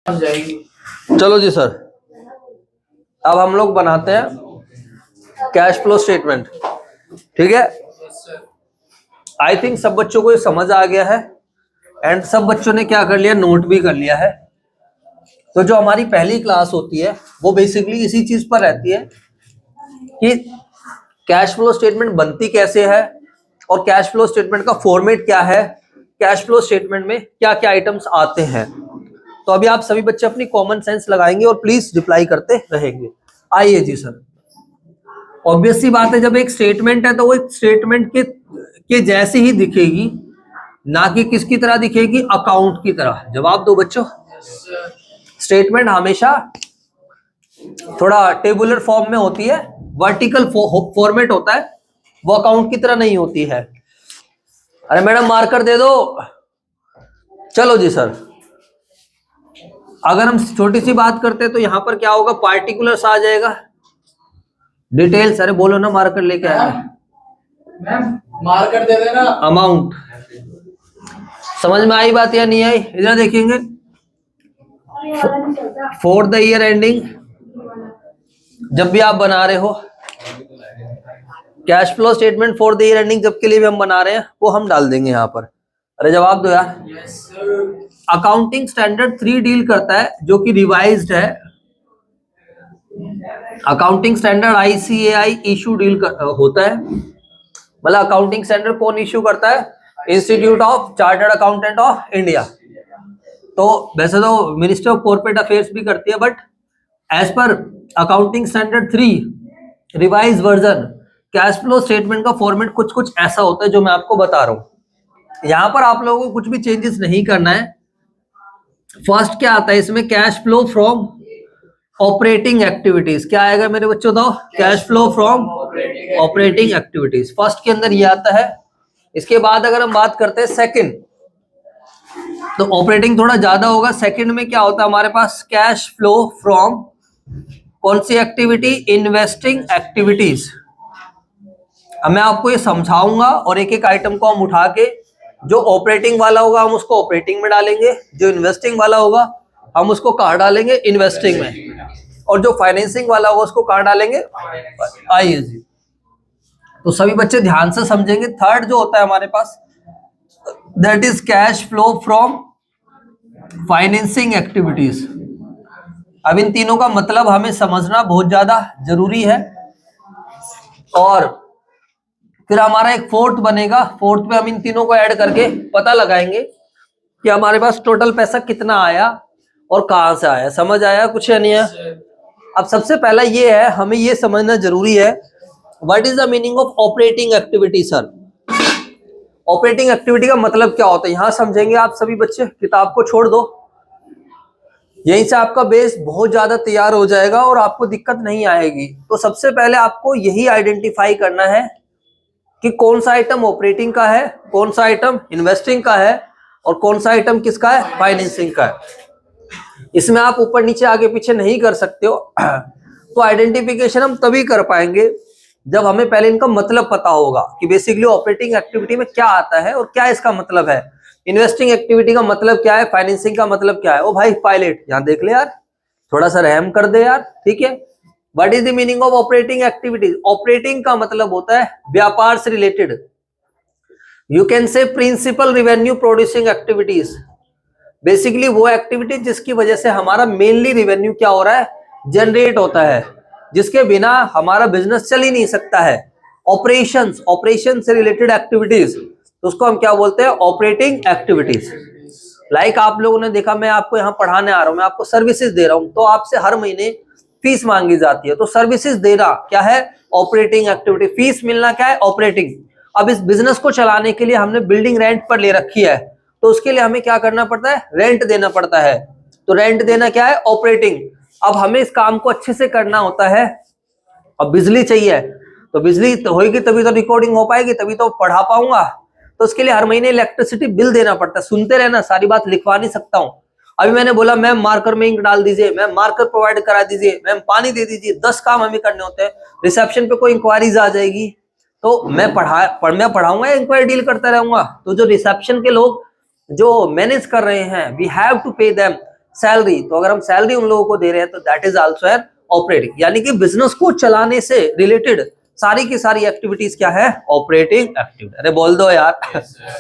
जाएगी। चलो जी सर, अब हम लोग बनाते हैं कैश फ्लो स्टेटमेंट। ठीक है, आई थिंक सब बच्चों को ये समझ आ गया है एंड सब बच्चों ने क्या कर लिया, नोट भी कर लिया है। तो जो हमारी पहली क्लास होती है वो बेसिकली इसी चीज पर रहती है कि कैश फ्लो स्टेटमेंट बनती कैसे है और कैश फ्लो स्टेटमेंट का फॉर्मेट क्या है, कैश फ्लो स्टेटमेंट में क्या क्या आइटम्स आते हैं। तो अभी आप सभी बच्चे अपनी कॉमन सेंस लगाएंगे और प्लीज रिप्लाई करते रहेंगे। आइए जी सर, ऑब्वियस सी बात है, जब एक स्टेटमेंट है तो वो एक स्टेटमेंट के जैसे ही दिखेगी, ना कि किसकी तरह दिखेगी, अकाउंट की तरह। जवाब दो बच्चों। स्टेटमेंट हमेशा थोड़ा टेबुलर फॉर्म में होती है, वर्टिकल फॉर्मेट होता है, वो अकाउंट की तरह नहीं होती है। अरे मैडम मार्कर दे दो। चलो जी सर, अगर हम छोटी सी बात करते हैं तो यहां पर क्या होगा, पार्टिकुलर्स आ जाएगा, डिटेल्स। अरे बोलो ना, मार्कर लेके आए। मैम मार्कर दे देना। अमाउंट समझ में आई बात या नहीं आई? इधर देखेंगे, फॉर द ईयर एंडिंग जब भी आप बना रहे हो cash flow statement for the year ending, जब के लिए भी हम बना रहे हैं वो हम डाल देंगे यहाँ पर। अरे जवाब दो यार। Yes sir. Accounting standard 3 deal करता है, जो कि रिवाइज्ड है। Accounting standard ICAI issue deal होता है। मतलब अकाउंटिंग स्टैंडर्ड कौन इशू करता है? Institute of chartered accountant of India. तो वैसे तो मिनिस्ट्री ऑफ कॉर्पोरेट अफेयर्स भी करती है, but as per accounting standard 3 revise version, cash flow statement का फॉर्मेट कुछ कुछ ऐसा होता है जो मैं आपको बता रहा हूं। यहां पर आप लोगों को कुछ भी चेंजेस नहीं करना है। फर्स्ट क्या आता है इसमें, cash flow from operating activities. क्या आएगा मेरे बच्चों? दो, cash flow from operating activities. First के अंदर ये आता है। इसके बाद अगर हम बात करते हैं सेकंड, तो ऑपरेटिंग थोड़ा ज्यादा होगा। सेकंड में क्या होता है हमारे पास, कैश फ्लो फ्रॉम कौन सी एक्टिविटी? Investing activities. अब मैं आपको ये समझाऊंगा और एक एक आइटम को हम उठा के, जो ऑपरेटिंग वाला होगा हम उसको ऑपरेटिंग में डालेंगे, जो इन्वेस्टिंग वाला होगा हम उसको कहाँ डालेंगे? इन्वेस्टिंग में, और जो फाइनेंसिंग वाला होगा उसको कहाँ डालेंगे? आइए जी, तो सभी बच्चे ध्यान से समझेंगे। थर्ड जो होता है हमारे पास, that is cash flow from financing activities. अब इन तीनों का मतलब हमें समझना बहुत ज्यादा जरूरी है। और फिर हमारा एक फोर्थ बनेगा, फोर्थ में हम इन तीनों को ऐड करके पता लगाएंगे कि हमारे पास टोटल पैसा कितना आया और कहां से आया। समझ आया कुछ या नहीं है? अब सबसे पहला ये है, हमें ये समझना जरूरी है, what is the meaning of operating activity. Sir operating activity का मतलब क्या होता है, यहां समझेंगे आप सभी बच्चे। किताब को छोड़ दो, यहीं से आपका बेस बहुत ज्यादा तैयार हो जाएगा और आपको दिक्कत नहीं आएगी। तो सबसे पहले आपको यही आइडेंटिफाई करना है कि कौन सा आइटम ऑपरेटिंग का है, कौन सा आइटम इन्वेस्टिंग का है, और कौन सा आइटम किसका है? फाइनेंसिंग का है। इसमें आप ऊपर नीचे आगे पीछे नहीं कर सकते हो। तो आइडेंटिफिकेशन हम तभी कर पाएंगे जब हमें पहले इनका मतलब पता होगा कि बेसिकली ऑपरेटिंग एक्टिविटी में क्या आता है और क्या इसका मतलब है, इन्वेस्टिंग एक्टिविटी का मतलब क्या है, फाइनेंसिंग का मतलब क्या है। ओ भाई पायलट यहां देख ले यार, थोड़ा सा रहम कर दे यार, ठीक है। What is the meaning of operating activities? Operating का मतलब होता है व्यापार से related. You can say principal revenue producing activities. Basically वो एक्टिविटी जिसकी वजह से हमारा मेनली रिवेन्यू क्या हो रहा है, जनरेट होता है, जिसके बिना हमारा बिजनेस चल ही नहीं सकता है। ऑपरेशंस, ऑपरेशन से रिलेटेड एक्टिविटीज, तो उसको हम क्या बोलते हैं? Operating activities. लाइक आप लोगों ने देखा, मैं आपको यहाँ पढ़ाने आ रहा हूँ, मैं आपको सर्विसेज दे रहा हूँ, तो आपसे हर महीने फीस मांगी जाती है। तो सर्विसेज देना क्या है? Operating activity. फीस मिलना क्या है? ऑपरेटिंग। अब इस बिजनेस को चलाने के लिए हमने बिल्डिंग रेंट पर ले रखी है, तो उसके लिए हमें क्या करना पड़ता है? रेंट देना पड़ता है। तो रेंट देना क्या है? ऑपरेटिंग। अब हमें इस काम को अच्छे से करना होता है। अब बिजली चाहिए, तो बिजली तो होगी तभी तो रिकॉर्डिंग हो पाएगी, तभी तो पढ़ा पाऊंगा। तो उसके लिए हर महीने इलेक्ट्रिसिटी बिल देना पड़ता है। सुनते रहना, सारी बात लिखवा नहीं सकता हूं। अभी मैंने बोला मैम मार्कर में इंक डाल दीजिए, मैम मार्कर प्रोवाइड करा दीजिए, मैम पानी दे दीजिए, 10 काम हमें करने होते हैं। रिसेप्शन पे कोई इंक्वायरीज आ जाएगी तो मैं पढ़ाऊंगा या इंक्वायरी डील करता रहूंगा? तो जो रिसेप्शन के लोग जो मैनेज कर रहे हैं, we have to pay them. Salary, तो अगर हम सैलरी उन लोगों को दे रहे हैं तो that is also an operating, यानी कि बिजनेस को चलाने से रिलेटेड सारी की सारी एक्टिविटीज क्या है, ऑपरेटिंग एक्टिविटी। अरे बोल दो यार। Yes, sir.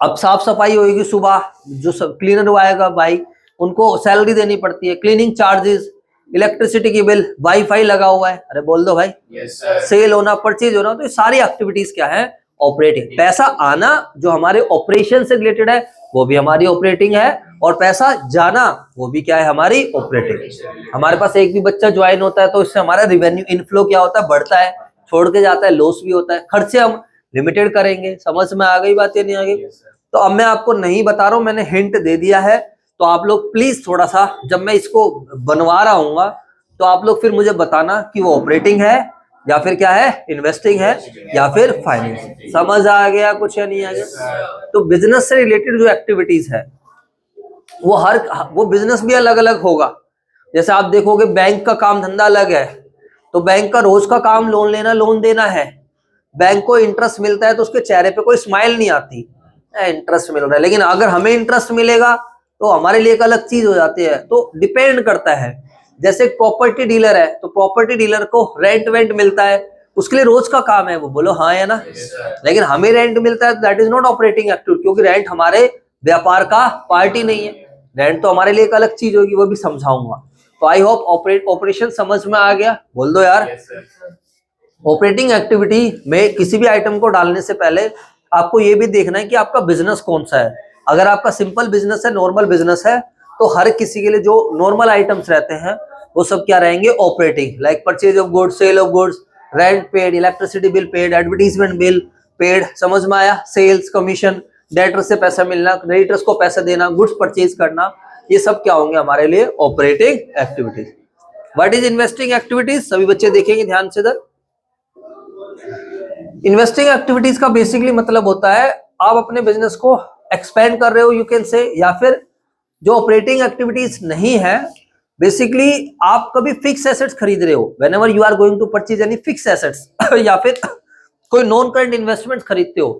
अब साफ सफाई होगी सुबह, जो सब क्लीनर आएगा भाई उनको सैलरी देनी पड़ती है, क्लीनिंग चार्जेस, इलेक्ट्रिसिटी की बिल, वाईफाई लगा हुआ है, अरे बोल दो भाई, Yes, sir. सेल होना, परचेज होना, तो ये सारी एक्टिविटीज क्या है, ऑपरेटिंग। पैसा आना जो हमारे ऑपरेशन से रिलेटेड है वो भी हमारी ऑपरेटिंग है, और पैसा जाना वो भी क्या है, हमारी ऑपरेटिंग। हमारे पास एक भी बच्चा ज्वाइन होता है तो इससे हमारा रिवेन्यू इनफ्लो क्या होता है, बढ़ता है, छोड़ के जाता है लॉस भी होता है, खर्चे हम लिमिटेड करेंगे। समझ में आ गई बात या नहीं आ गई? Yes, sir. तो अब मैं आपको नहीं बता रहा हूं, मैंने हिंट दे दिया है, तो आप लोग प्लीज थोड़ा सा जब मैं इसको बनवा रहा हूँ तो आप लोग फिर मुझे बताना कि वो ऑपरेटिंग है या फिर क्या है, इन्वेस्टिंग है या फिर फाइनेंस। समझ आ गया कुछ या नहीं आ गया? तो बिजनेस से रिलेटेड जो एक्टिविटीज है वो बिजनेस भी अलग अलग होगा। जैसे आप देखोगे बैंक का काम धंधा अलग है, तो बैंक का रोज का काम लोन लेना लोन देना है, बैंक को इंटरेस्ट मिलता है तो उसके चेहरे पे कोई स्माइल नहीं आती, इंटरेस्ट मिल रहा है, लेकिन अगर हमें इंटरेस्ट मिलेगा तो हमारे लिए एक अलग चीज हो जाती है। तो डिपेंड करता है, जैसे एक प्रॉपर्टी डीलर है तो प्रॉपर्टी डीलर को रेंट वेंट मिलता है, उसके लिए रोज का काम है, वो बोलो हाँ या ना। Yes, sir. लेकिन हमें रेंट मिलता है, that is not operating activity, क्योंकि रेंट हमारे व्यापार का पार्टी नहीं है, रेंट तो हमारे लिए एक अलग चीज होगी, वो भी समझाऊंगा। तो आई होप ऑपरेशन समझ में आ गया, बोल दो यार। Yes, sir. ऑपरेटिंग एक्टिविटी में किसी भी आइटम को डालने से पहले आपको ये भी देखना है कि आपका बिजनेस कौन सा है। अगर आपका सिंपल बिजनेस है, नॉर्मल बिजनेस है, तो हर किसी के लिए जो नॉर्मल आइटम्स रहते हैं वो सब क्या रहेंगे, operating, like purchase of goods, sale of goods, rent paid, electricity bill paid, advertisement bill paid, समझ में आया, सेल्स कमीशन, डेटर्स से पैसा मिलना, क्रेडिटर्स को पैसा देना, गुड्स परचेज करना, ये सब क्या होंगे हमारे लिए operating activities. What is investing activities, सभी बच्चे देखेंगे ध्यान से इधर। इन्वेस्टिंग एक्टिविटीज का बेसिकली मतलब होता है आप अपने बिजनेस को एक्सपेंड कर रहे हो, यू कैन से, या फिर जो ऑपरेटिंग एक्टिविटीज नहीं है, बेसिकली आप कभी फिक्स एसेट्स खरीद रहे हो, whenever you are going to purchase any fix assets, या फिर कोई नॉन करंट इन्वेस्टमेंट खरीदते हो,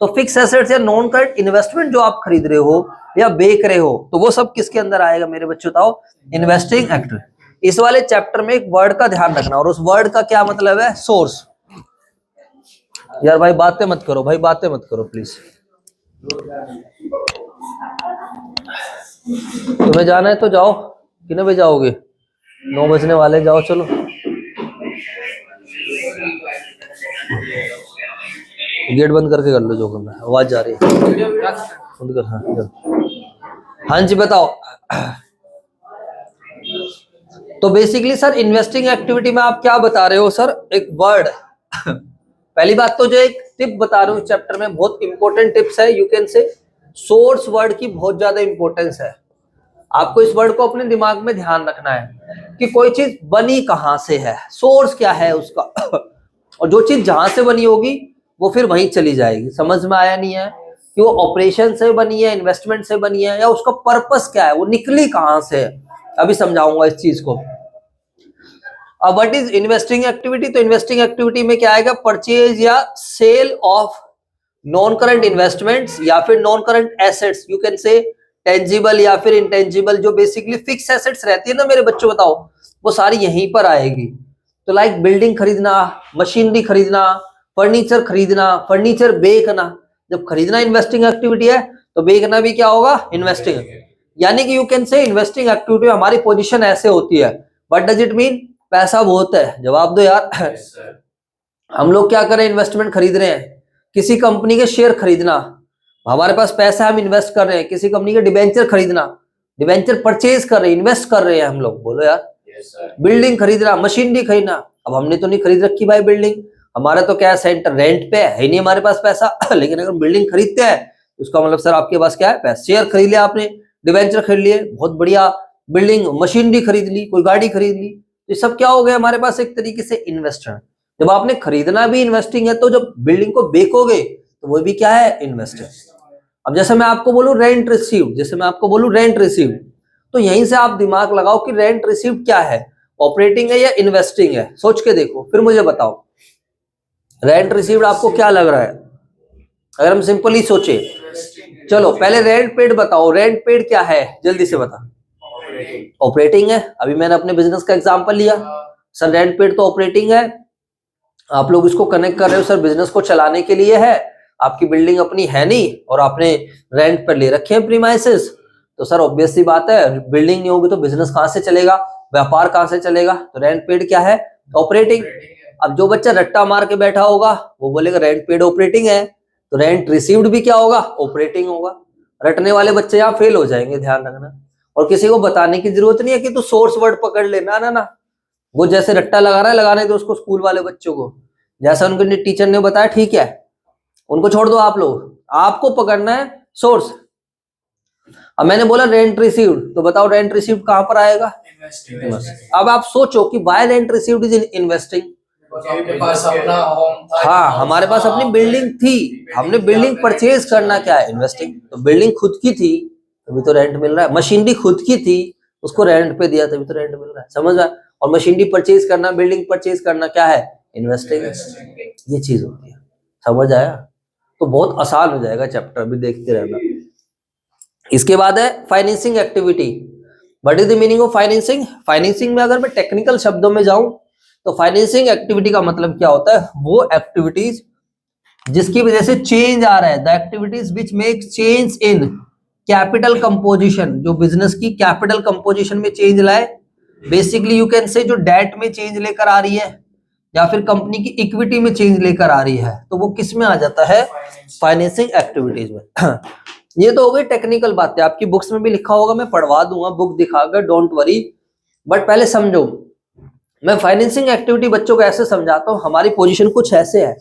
तो फिक्स एसेट्स या नॉन करंट इन्वेस्टमेंट जो आप खरीद रहे हो या बेच रहे हो, तो वो सब किसके अंदर आएगा मेरे बच्चों, बताओ, इन्वेस्टिंग एक्टिविटी। इस वाले चैप्टर में एक वर्ड का ध्यान रखना, और उस वर्ड का क्या मतलब है, सोर्स। यार भाई बातें मत करो, भाई बातें मत करो प्लीज। तुम्हें जाना है तो जाओ, कितने बजे जाओगे, 9 बजने वाले, जाओ चलो। गेट बंद करके कर लो जो करना है, आवाज जा रही है, बंद कर। हाँ चलो, हाँ जी बताओ। तो बेसिकली सर इन्वेस्टिंग एक्टिविटी में आप क्या बता रहे हो सर, एक वर्ड। पहली बात तो जो एक टिप बता रहा हूँ चैप्टर में, बहुत इंपॉर्टेंट टिप्स है, यू कैन से, सोर्स वर्ड की बहुत ज्यादा इंपॉर्टेंस है। आपको इस वर्ड को अपने दिमाग में ध्यान रखना है कि कोई चीज बनी कहां से है, सोर्स क्या है उसका, और जो चीज जहां से बनी होगी वो फिर वहीं चली जाएगी। समझ में आया नहीं है कि वो ऑपरेशन से बनी है, इन्वेस्टमेंट से बनी है, या उसका पर्पस क्या है, वो निकली कहां से है, अभी समझाऊंगा इस चीज को। अब व्हाट इज इन्वेस्टिंग एक्टिविटी, तो इन्वेस्टिंग एक्टिविटी में क्या आएगा, परचेज या sale of non current investments या फिर non current assets, you can say tangible या फिर इंटेंजिबल, जो बेसिकली फिक्स एसेट्स रहती है ना मेरे बच्चों, बताओ, वो सारी यहीं पर आएगी। तो लाइक बिल्डिंग खरीदना, मशीनरी खरीदना, फर्नीचर खरीदना, फर्नीचर बेचना, जब खरीदना इन्वेस्टिंग एक्टिविटी है तो बेचना भी क्या होगा, इन्वेस्टिंग। यानी कि यू कैन से इन्वेस्टिंग एक्टिविटी में हमारी पोजीशन ऐसे होती है। व्हाट डज इट मीन, पैसा बहुत है, जवाब दो यार। Yes, sir. हम लोग क्या करें, इन्वेस्टमेंट खरीद रहे हैं, किसी कंपनी के शेयर खरीदना, हमारे पास पैसा है, हम इन्वेस्ट कर रहे हैं, किसी कंपनी के डिबेंचर खरीदना, डिबेंचर परचेज कर रहे हैं, इन्वेस्ट कर रहे हैं हम लोग, बोलो यार। Yes, sir. बिल्डिंग खरीदना, मशीनरी खरीदना, अब हमने तो नहीं खरीद रखी भाई बिल्डिंग, हमारा तो क्या सेंटर रेंट पे है ही नहीं हमारे पास पैसा। लेकिन अगर बिल्डिंग खरीदते हैं उसका मतलब सर आपके पास क्या है, पैसा, शेयर खरीद लिया आपने, डिबेंचर खरीद लिए, बहुत बढ़िया, बिल्डिंग मशीनरी खरीद ली, कोई गाड़ी खरीद ली, तो ये सब क्या हो गया हमारे पास एक तरीके से इन्वेस्टर। जब आपने खरीदना भी इन्वेस्टिंग है, तो जब बिल्डिंग को बेचोगे तो वो भी क्या है, इन्वेस्टर। अब जैसे मैं आपको बोलूं रेंट रिसीव, जैसे मैं आपको बोलूं रेंट रिसीव, तो यहीं से आप दिमाग लगाओ कि रेंट रिसीव क्या है, ऑपरेटिंग है या इन्वेस्टिंग है, सोच के देखो फिर मुझे बताओ रेंट रिसीव्ड आपको क्या लग रहा है। अगर हम सिंपली सोचे, चलो पहले रेंट पेड बताओ, रेंट पेड क्या है जल्दी से बता। ऑपरेटिंग है, अभी मैंने अपने बिजनेस का एग्जांपल लिया सर, रेंट पेड तो ऑपरेटिंग है। आप लोग इसको कनेक्ट कर रहे हो सर बिजनेस को चलाने के लिए है, आपकी बिल्डिंग अपनी है नहीं और आपने रेंट पर ले रखे हैं प्रीमाइसेस, तो सर ऑब्वियस सी बात है बिल्डिंग नहीं होगी तो बिजनेस कहां से चलेगा, व्यापार कहां से चलेगा, तो रेंट पेड क्या है, ऑपरेटिंग। अब जो बच्चा रट्टा मार के बैठा होगा वो बोलेगा रेंट पेड ऑपरेटिंग है, तो रेंट रिसीव्ड भी क्या होगा, ऑपरेटिंग होगा। रटने वाले बच्चे यहाँ फेल हो जाएंगे, ध्यान रखना। और किसी को बताने की जरूरत नहीं है कि तू सोर्स वर्ड पकड़ ले, ना ना ना, वो जैसे रट्टा लगा रहा है लगाने दो उसको, स्कूल वाले बच्चों को जैसा उनके टीचर ने बताया ठीक है, उनको छोड़ दो आप लोग, आपको पकड़ना है सोर्स। अब मैंने बोला रेंट रिसीव्ड, तो बताओ रेंट रिसीव्ड कहां पर आएगा, अब आप सोचो कि why rent received is investing. हाँ, हमारे पास अपनी बिल्डिंग थी, हमने बिल्डिंग परचेज करना क्या है, इन्वेस्टिंग। तो बिल्डिंग खुद की थी तभी तो रेंट मिल रहा है, मशीनरी खुद की थी उसको रेंट पे दिया तभी तो रेंट मिल रहा है, समझ रहा है। और मशीनरी परचेज करना, बिल्डिंग परचेज करना क्या है, इन्वेस्टिंग। ये चीज होती है, समझ आया। तो बहुत आसान हो जाएगा चैप्टर, भी देखते रहना। इसके बाद है financing activity. What is the meaning of financing. Financing में अगर मैं टेक्निकल शब्दों में जाऊं तो फाइनेंसिंग एक्टिविटी का मतलब क्या होता है, वो एक्टिविटीज जिसकी वजह से चेंज आ रहा है, the activities which make change in capital composition, जो बिजनेस की कैपिटल कंपोजिशन में चेंज लाए। बेसिकली यू कैन से जो डेट में चेंज लेकर आ रही है या फिर कंपनी की इक्विटी में चेंज लेकर आ रही है, तो वो किस में आ जाता है, फाइनेंसिंग एक्टिविटीज में। ये तो हो गई टेक्निकल बातें, आपकी बुक्स में भी लिखा होगा, मैं पढ़वा दूंगा बुक दिखाकर, डोंट वरी। बट पहले समझो, मैं फाइनेंसिंग एक्टिविटी बच्चों को ऐसे समझाता हूँ, हमारी पोजीशन कुछ ऐसे है,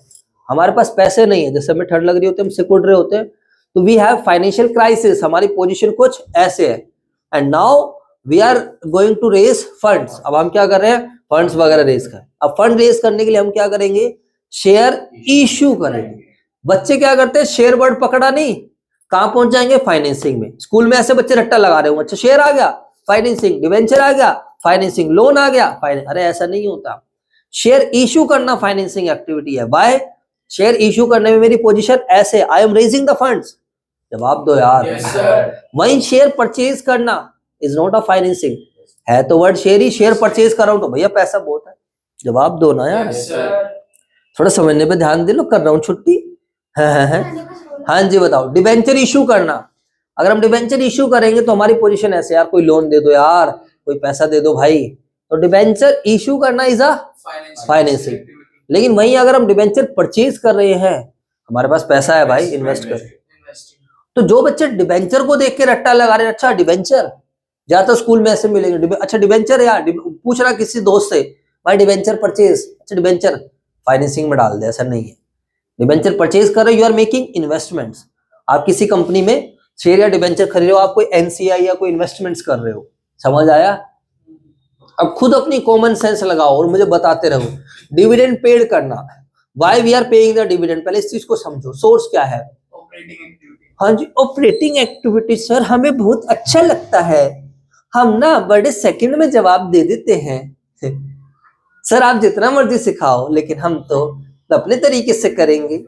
हमारे पास पैसे नहीं है, जैसे हमें ठंड लग रही होती है, हम सिकुड़ रहे होते हैं, तो वी हैव फाइनेंशियल क्राइसिस, हमारी पोजीशन कुछ ऐसे है। And now we are going to raise funds, अब हम क्या कर रहे हैं, फंड्स वगैरह रेज कर। अब फंड रेज करने के लिए हम क्या करेंगे, शेयर इश्यू करेंगे। बच्चे क्या करते हैं, शेयर वर्ड पकड़ा नहीं, कहां पहुंच जाएंगे, फाइनेंसिंग में। स्कूल में ऐसे बच्चे रट्टा लगा रहे होंगे, अच्छा शेयर आ गया फाइनेंसिंग, डिवेंचर आ गया फाइनेंसिंग, लोन आ गया फाइनेंस। अरे ऐसा नहीं होता, शेयर इश्यू करना फाइनेंसिंग एक्टिविटी है। बाय शेयर इश्यू करने में मेरी पोजीशन ऐसे, I am raising the funds, जवाब दो यार। वहीं शेयर परचेज करना इज नॉट अ फाइनेंसिंग, है तो वर्ड शेयर ही, शेयर परचेज कर रहा हूं तो भैया पैसा बहुत है, जवाब दो ना यार। थोड़ा समझने पे ध्यान दे लो, कर रहा हूँ छुट्टी। हाँ जी बताओ, डिबेंचर इशू करना, अगर हम डिबेंचर इशू करेंगे तो हमारी पोजीशन ऐसे, यार कोई लोन दे दो यार, कोई पैसा दे दो भाई, तो डिबेंचर इशू करना इज अ फाइनेंसिंग। लेकिन वहीं अगर हम डिबेंचर परचेज कर रहे हैं, हमारे पास पैसा है भाई, इन्वेस्ट कर। तो जो बच्चे डिबेंचर को देख के रट्टा लगा रहे हैं, अच्छा डिबेंचर, ज्यादातर स्कूल में ऐसे मिलेंगे, अच्छा डिबेंचर यार, पूछ रहा किसी दोस्त से भाई डिबेंचर परचेज, अच्छा डिबेंचर फाइनेंसिंग में डाल दे, ऐसा नहीं है। डिबेंचर परचेज कर रहे हो, यू आर मेकिंग इन्वेस्टमेंट्स, आप किसी कंपनी में शेयर या डिबेंचर खरीद रहे हो, आप कोई एनसीआई या कोई इन्वेस्टमेंट्स कर रहे हो, समझ आया। अब खुद अपनी कॉमन सेंस लगाओ और मुझे बताते रहो। डिविडेंड पेड करना, why we are paying the dividend, पहले इस चीज को समझो, सोर्स क्या है, हाँ जी ऑपरेटिंग एक्टिविटी। सर हमें बहुत अच्छा लगता है, हम ना बड़े सेकंड में जवाब दे देते हैं। सर आप जितना मर्जी सिखाओ, लेकिन हम तो अपने तरीके से करेंगे।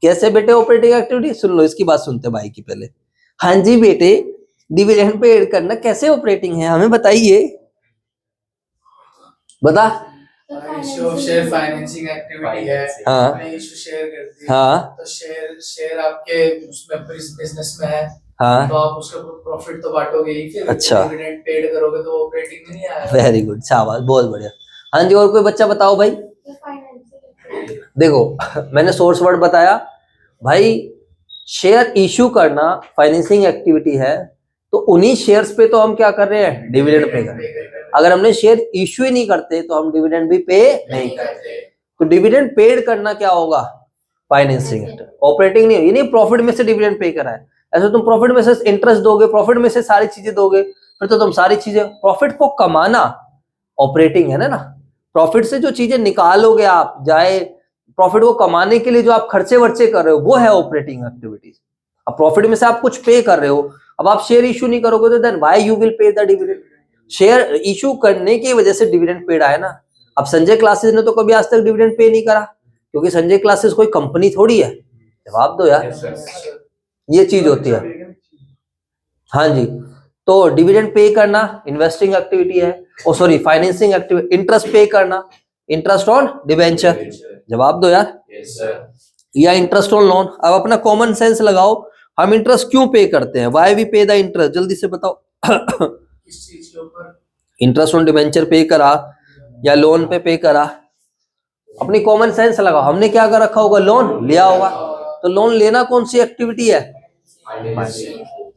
कैसे बेटे ऑपरेटिंग एक्टिविटी, सुन लो इसकी बात सुनते भाई की पहले। हाँ जी बेटे, डिविडेंड पेड करना कैसे ऑपरेटिंग है, हमें बताइए, बता। शेयर फाइनेंसिंग एक्टिविटी है, हाँ, आपने इशू शेयर कर दी, हाँ, तो शेयर आपके उसमें बिजनेस में है, हाँ, तो आप उसका प्रॉफिट तो बांटोगे ही, फिर अच्छा, डिविडेंड पेड करोगे तो ऑपरेटिंग में नहीं आएगा। वेरी गुड, शाबाश, बहुत बढ़िया। हाँ जी, और कोई बच्चा बताओ भाई। देखो मैंने सोर्स वर्ड बताया भाई, शेयर इशू करना फाइनेंसिंग एक्टिविटी है, तो उन्हीं शेयर्स पे तो हम क्या कर रहे हैं, डिविडेंड पे कर रहे हैं। अगर हमने शेयर इशू ही नहीं करते तो हम डिविडेंड भी पे नहीं करते, तो डिविडेंड पेड करना क्या होगा, फाइनेंसिंग। ऑपरेटिंग नहीं, ये नहीं प्रॉफिट में से डिविडेंड पे करा है, ऐसे तुम प्रॉफिट में से इंटरेस्ट दोगे, प्रॉफिट में से सारी चीजें दोगे, फिर तो तुम सारी चीजें, प्रॉफिट को कमाना ऑपरेटिंग है ना। प्रॉफिट से जो चीजें निकालोगे आप, जाए प्रॉफिट को कमाने के लिए जो आप खर्चे वर्चे कर रहे हो, वो है ऑपरेटिंग एक्टिविटीज। अब प्रॉफिट में से आप कुछ पे कर रहे हो, अब आप शेयर इशू नहीं करोगे तो then why you will pay the dividend. Share issue करने की वजह से डिविडेंड पेड आया ना। अब संजय क्लासेस ने तो कभी आज तक डिविडेंड पे नहीं करा, क्योंकि संजय क्लासेस कोई कंपनी थोड़ी है, जवाब दो यार। ये चीज होती है। हाँ जी, तो डिविडेंड पे करना इन्वेस्टिंग एक्टिविटी है, ओ सॉरी फाइनेंसिंग एक्टिविटी। इंटरेस्ट पे करना, इंटरेस्ट ऑन डिबेंचर, जवाब दो यार, Yes, sir. या इंटरेस्ट ऑन लोन। अब अपना कॉमन सेंस लगाओ, हम इंटरेस्ट क्यों पे करते हैं, वाई वी पे द इंटरेस्ट, जल्दी से बताओ। किस चीज के ऊपर? इंटरेस्ट ऑन डिबेंचर पे करा या लोन पे करा, अपनी कॉमन सेंस लगाओ। हमने क्या कर रखा होगा, लोन लिया होगा, तो लोन लेना कौन सी एक्टिविटी है,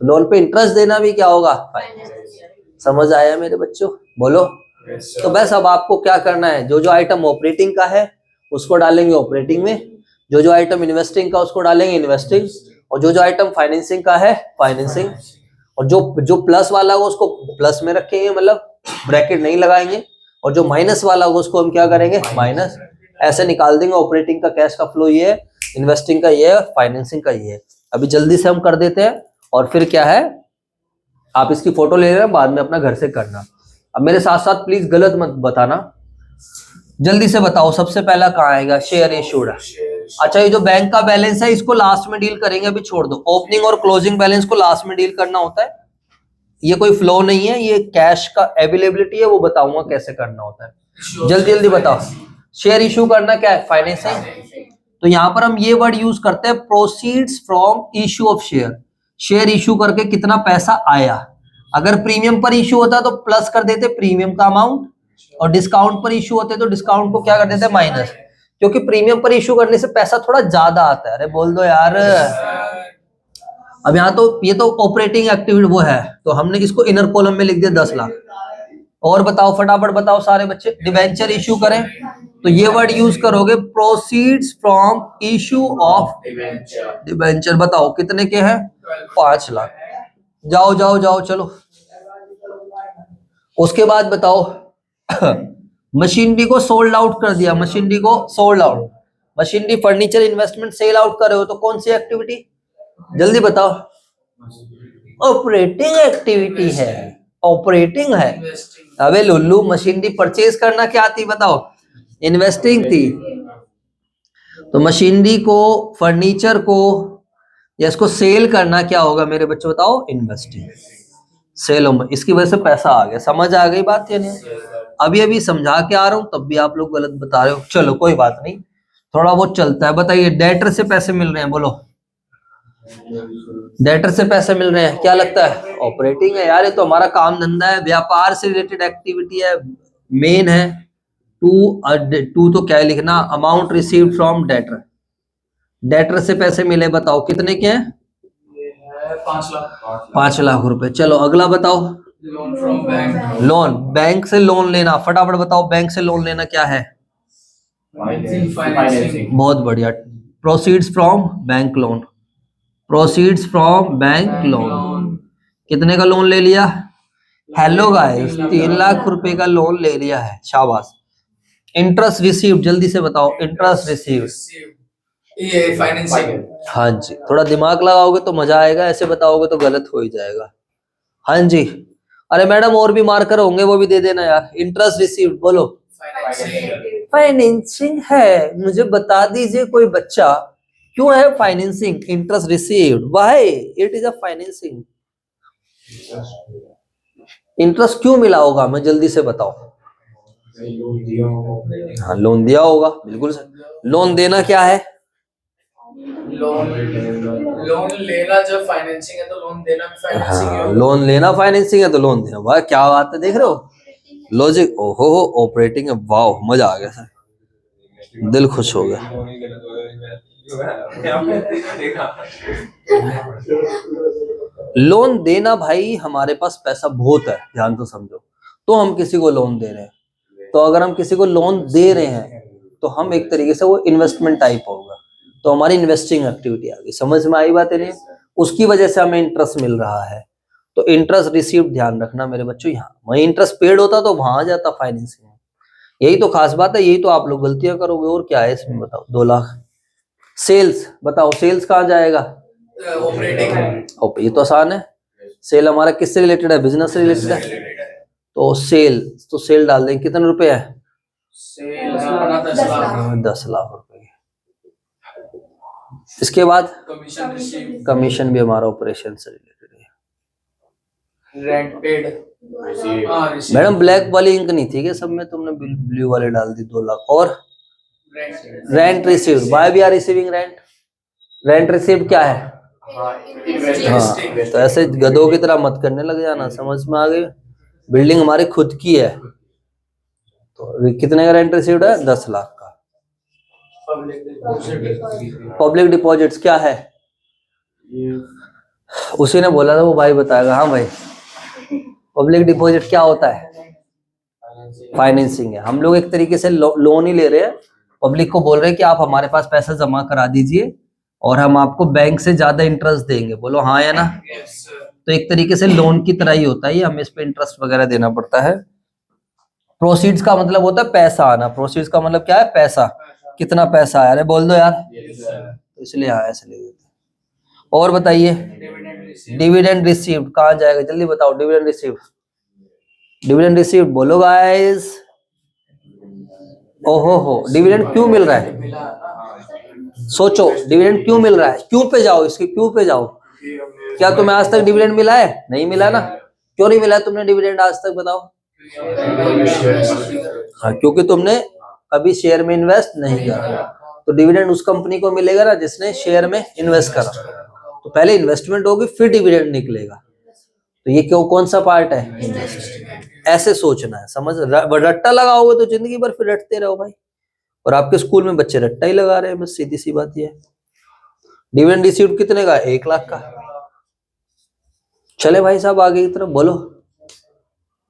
लोन पे इंटरेस्ट देना भी क्या होगा, समझ आया मेरे बच्चों, बोलो। Yes, sir. तो बस अब आपको क्या करना है, जो जो आइटम ऑपरेटिंग का है उसको डालेंगे ऑपरेटिंग में, जो जो आइटम इन्वेस्टिंग का उसको डालेंगे इन्वेस्टिंग, और जो जो आइटम फाइनेंसिंग का है फाइनेंसिंग, और जो जो प्लस वाला होगा उसको प्लस में रखेंगे, मतलब ब्रैकेट नहीं लगाएंगे, और जो माइनस वाला होगा उसको हम क्या करेंगे, माइनस। ऐसे निकाल देंगे। ऑपरेटिंग का कैश का फ्लो ये है, इन्वेस्टिंग का ये है, फाइनेंसिंग का ये है। अभी जल्दी से हम कर देते हैं, और फिर क्या है, आप इसकी फोटो ले लेना, बाद में अपना घर से करना। अब मेरे साथ साथ प्लीज गलत मत बताना, जल्दी से बताओ सबसे पहला कहाँ आएगा, शेयर इशूड। अच्छा, ये जो बैंक का बैलेंस है इसको लास्ट में डील करेंगे, अभी छोड़ दो। ओपनिंग और क्लोजिंग बैलेंस को लास्ट में डील करना होता है, ये कोई फ्लो नहीं है, ये कैश का अवेलेबिलिटी है, वो बताऊंगा कैसे करना होता है। जल्दी जल्दी बताओ, शेयर इशू करना क्या है, फाइनेंसिंग। तो यहाँ पर हम ये वर्ड यूज करते हैं, proceeds from issue of share. Share issue करके कितना पैसा आया, अगर प्रीमियम पर इशू होता तो प्लस कर देते प्रीमियम का अमाउंट, और डिस्काउंट पर इशू होते तो डिस्काउंट को क्या कर देते माइनस, क्योंकि प्रीमियम पर इशू करने से पैसा थोड़ा ज्यादा आता है। अरे बोल दो यार। अब यहाँ तो ये तो ऑपरेटिंग एक्टिविटी वो है, तो हमने इसको इनर कॉलम में लिख दिया 10 लाख। और बताओ फटाफट बताओ सारे बच्चे, डिबेंचर इशू करें तो ये वर्ड यूज करोगे, proceeds from issue of debenture. बताओ कितने के हैं, 5 लाख। जाओ जाओ जाओ चलो। उसके बाद बताओ मशीनरी को सोल्ड आउट कर दिया, मशीनरी को sold out, machinery furniture investment sell out कर रहे हो, तो कौन सी एक्टिविटी, जल्दी बताओ। ऑपरेटिंग एक्टिविटी है, ऑपरेटिंग है। अबे लुल्लू, मशीनरी परचेज करना क्या थी बताओ, इन्वेस्टिंग थी। तो मशीनरी को, फर्नीचर को, या इसको सेल करना क्या होगा मेरे बच्चों बताओ, इन्वेस्टिंग। सेल, इसकी वजह से पैसा आ गया। समझ आ गई बात या नहीं? अभी अभी समझा के आ रहा हूं तब भी आप लोग गलत बता रहे हो। चलो कोई बात नहीं, थोड़ा बहुत चलता है। बताइए, डेटर से पैसे मिल रहे हैं, बोलो। डेटर से पैसे मिल रहे हैं, क्या लगता है, ऑपरेटिंग है यार, ये तो हमारा काम धंधा है, व्यापार से रिलेटेड एक्टिविटी है, मेन है। टू तो क्या लिखना, amount received from debtor. Debtor से पैसे मिले, बताओ कितने के हैं, 5 लाख। 5 लाख रुपए। चलो अगला बताओ, loan from bank. Loan, bank से लोन लेना, फटाफट बताओ, बैंक से लोन लेना क्या है, फाइनेंसिंग। बहुत बढ़िया। Proceeds from bank loan, proceeds from bank loan. कितने का लोन ले लिया, हेलो गाइस, 3 लाख रुपए का लोन ले लिया है, शाबाश। इंटरेस्ट रिसीव्ड, जल्दी से बताओ, इंटरेस्ट रिसीव्ड, ये फाइनेंसिंग। हाँ जी, थोड़ा दिमाग लगाओगे तो मजा आएगा, ऐसे बताओगे तो गलत हो ही जाएगा। हाँ जी, अरे मैडम और भी मार्कर होंगे वो भी दे देना यार। इंटरेस्ट रिसीव्ड बोलो, फाइनेंसिंग है। मुझे बता दीजिए कोई बच्चा, क्यों है financing, interest received, why it is a financing. Interest क्यों मिला होगा, मैं जल्दी से बताओ। हाँ, लोन दिया होगा, बिल्कुल सही। लोन देना क्या है, लोन लेना जब फाइनेंसिंग है तो लोन देना भी फाइनेंसिंग है। हाँ, लोन लेना फाइनेंसिंग है तो लोन देना, वाह क्या बात है, देख रहे हो लॉजिक। ओहो, ऑपरेटिंग है, वाह मजा आ गया सर, दिल खुश हो गया। लोन देना भाई, हमारे पास पैसा बहुत है, ध्यान तो समझो, तो हम किसी को लोन दे रहे हैं। तो अगर हम किसी को लोन दे रहे हैं तो हम एक तरीके से वो इन्वेस्टमेंट टाइप होगा, तो हमारी इन्वेस्टिंग एक्टिविटी आ गई। समझ में आई बात नहीं, उसकी वजह से हमें इंटरेस्ट मिल रहा है। तो इंटरेस्ट रिसीव ध्यान रखना मेरे बच्चों, यहाँ वही इंटरेस्ट पेड होता तो वहां आ जाता फाइनेंसिंग। यही तो खास बात है, यही तो आप लोग गलतियां करोगे, और क्या है इसमें बताओ। 2 लाख। सेल्स बताओ, सेल्स कहाँ जाएगा, ऑपरेटिंग। ये तो आसान है। सेल हमारा किससे रिलेटेड है, बिजनेस से रिलेटेड है, तो सेल, तो सेल डाल देंगे। कितने रुपए है, सेल 10 लाख। 10 लाख रुपए। इसके बाद कमीशन रिसीव, कमीशन भी हमारा ऑपरेशन से रिलेटेड है। रेंट पेड, हाँ रिसीव, मैडम ब्लैक वाली इंक नहीं थी क्या सब में, तुमने ब्लू वाले डाल दी 2 लाख। और rent received, by we are receiving rent. Rent received क्या है? हाँ, तो ऐसे गधों की तरह मत करने लग जाना, समझ में आ गई। बिल्डिंग हमारी खुद की है, तो कितने का रेंट रिसीव्ड है? 10 लाख का। पब्लिक डिपॉजिट्स क्या है? उसी ने बोला था, वो भाई बताएगा। हाँ भाई, पब्लिक डिपॉजिट क्या होता है? फाइनेंसिंग है। हम लोग एक तरीके से लोन ही ले रहे हैं, पब्लिक को बोल रहे हैं कि आप हमारे पास पैसा जमा करा दीजिए और हम आपको बैंक से ज्यादा इंटरेस्ट देंगे। बोलो हाँ या ना। तो एक तरीके से लोन की तरह ही होता है ये, हमें इस पे इंटरेस्ट वगैरह देना पड़ता है। प्रोसीड्स का मतलब होता है पैसा आना। प्रोसीड्स का मतलब क्या है? पैसा। कितना पैसा आया? अरे बोल दो यार। तो इसलिए हाँ ऐसे ले देते हैं। और बताइए, डिविडेंड रिसीव्ड कहाँ जाएगा? जल्दी बताओ। डिविडेंड रिसीव्ड, डिविडेंड रिसीव्ड बोलो गाइस। ओहो, डिविडेंड क्यों मिल रहा है? सोचो, डिविडेंड क्यों मिल रहा है? क्यों पे जाओ, इसके क्यों पे जाओ। क्या तुम्हें आज तक डिविडेंड मिला है? नहीं मिला ना। क्यों नहीं मिला तुमने डिविडेंड आज तक? बताओ। हाँ, क्योंकि तुमने कभी शेयर में इन्वेस्ट नहीं करा। तो डिविडेंड उस कंपनी को मिलेगा ना जिसने शेयर में इन्वेस्ट करा। तो पहले इन्वेस्टमेंट होगी, फिर डिविडेंड निकलेगा। तो ये क्यों, कौन सा पार्ट है? इन्वेस्ट। ऐसे सोचना है, समझ। रट्टा लगाओगे तो जिंदगी भर फिर रटते रहो भाई। और आपके स्कूल में बच्चे रट्टा ही लगा रहे हैं, बस सीधी सी बात ये है। डिविडेंड रिसीव्ड कितने का? 1 लाख का। चले भाई साहब आगे की तरफ बोलो।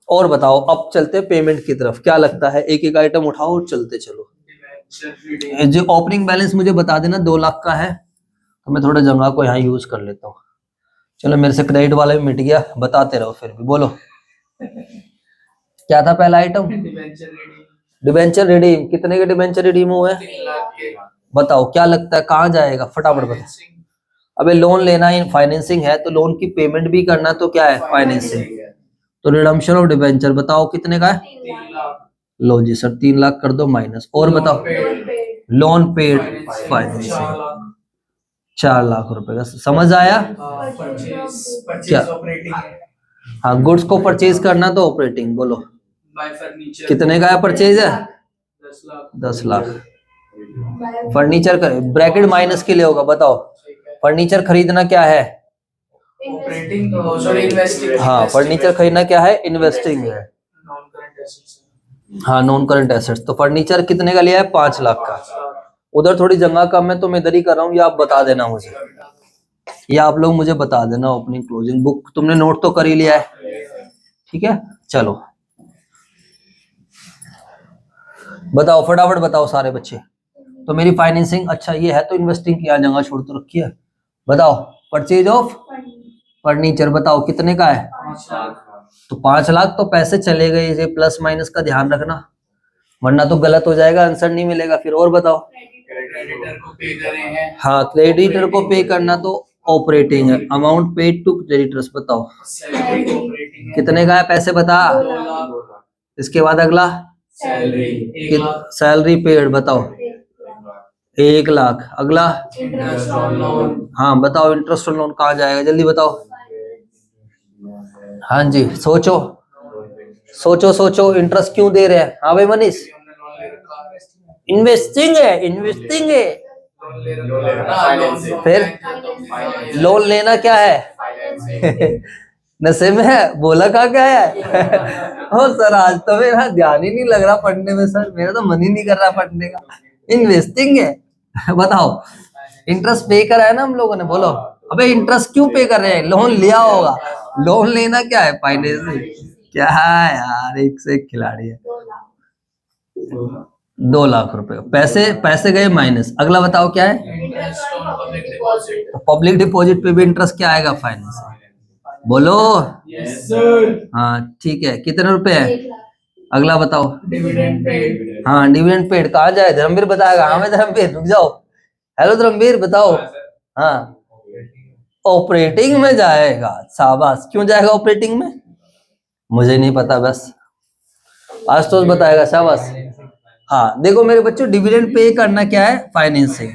और बताओ, अब चलते हैं पेमेंट की तरफ। क्या लगता है? एक एक आइटम उठाओ और चलते चलो। जो ओपनिंग बैलेंस मुझे बता देना 2 लाख का है, तो मैं थोड़ा जगह को यहाँ यूज कर लेता हूँ। चलो, मेरे से क्रेडिट वाला भी मिट गया, बताते रहो फिर भी। बोलो क्या था पहला आइटम? Debenture redeem. कितने के डिबेंचर रिडीम हुए? 3 लाख के। बताओ क्या लगता है कहाँ जाएगा? फटाफट बताओ। अबे लोन लेना है, फाइनेंसिंग है, तो लोन की पेमेंट भी करना, तो क्या है? फाइनेंसिंग। तो रिडम्पशन ऑफ डिबेंचर बताओ कितने का है? 3 लाख। लो जी सर, 3 लाख कर दो माइनस। और बताओ। लोन पेड फाइनेंसिंग 4 लाख रुपए का। समझ आया? क्या? हाँ, गुड्स को परचेज करना तो ऑपरेटिंग। बोलो कितने का है परचेज है? 10 लाख। फर्नीचर का ब्रैकेट माइनस के लिए होगा। बताओ फर्नीचर खरीदना क्या है? Operating, sorry investing. हाँ, फर्नीचर खरीदना क्या है? इन्वेस्टिंग है। हाँ, नॉन करंट एसेट्स। तो फर्नीचर कितने का लिया है? 5 लाख का। उधर थोड़ी जगह कम है तो मैं इधर ही कर रहा हूँ, ये आप बता देना मुझे। ये आप लोग मुझे बता देना। ओपनिंग क्लोजिंग बुक तुमने नोट तो कर ही लिया है, ठीक है। चलो बताओ, फटाफट बताओ सारे बच्चे। तो मेरी फाइनेंसिंग, अच्छा ये है तो इन्वेस्टिंग की जगह छोड़ तो रखी है। बताओ परचेज ऑफ फर्नीचर, बताओ कितने का है? 5 लाख। तो 5 लाख तो पैसे चले गए, ये प्लस माइनस का ध्यान रखना, वरना तो गलत हो जाएगा, आंसर नहीं मिलेगा फिर। और बताओ। क्रेडिटर को पे करे हैं। हाँ, क्रेडिटर को पे करना तो ऑपरेटिंग है। अमाउंट पेड टू क्रेडिटर्स बताओ सैलरी ऑपरेटिंग है। कितने का है? पैसे बता। 2 लाख। इसके बाद अगला सैलरी 1 लाख। सैलरी पेड बताओ 1 लाख। अगला इंटरेस्ट ऑन लोन। हाँ बताओ, इंटरेस्ट ऑन लोन कहाँ जाएगा? जल्दी बताओ। हाँ जी, सोचो सोचो सोचो, इंटरेस्ट क्यों दे रहे हैं? हाँ भाई मनीष, इन्वेस्टिंग है, इन्वेस्टिंग है। फिर लोन लेना क्या है? नशे में है, बोला क्या है? ओ सर, आज तो मेरा ध्यान ही नहीं लग रहा पढ़ने में सर, मेरा तो मन ही नहीं कर रहा पढ़ने का। इन्वेस्टिंग है। बताओ, इंटरेस्ट पे करा है ना हम लोगों ने। बोलो अबे इंटरेस्ट क्यों पे कर रहे हैं? लोन लिया होगा। लोन लेना क्या है? फाइनेंसिंग। क्या है यार, एक से एक खिलाड़ी है। 2 लाख रुपए पैसे गए माइनस। अगला बताओ क्या है? Interest on public deposit. Public deposit पे भी इंटरेस्ट क्या आएगा? फाइनेंस। बोलो। Yes sir. हाँ ठीक है, कितने रुपए है? अगला बताओ। Dividend paid. हाँ, डिविडेंड पेड कहाँ जाए? धर्मवीर बताएगा। हाँ मैं धर्मवीर, रुक जाओ। हेलो धर्मवीर बताओ। हाँ, ऑपरेटिंग में जाएगा। शाबाश। क्यों जाएगा ऑपरेटिंग में? मुझे नहीं पता, बस आशुतोष बताएगा। शाबाश। हाँ देखो मेरे बच्चों, डिविडेंड पे करना क्या है? फाइनेंसिंग।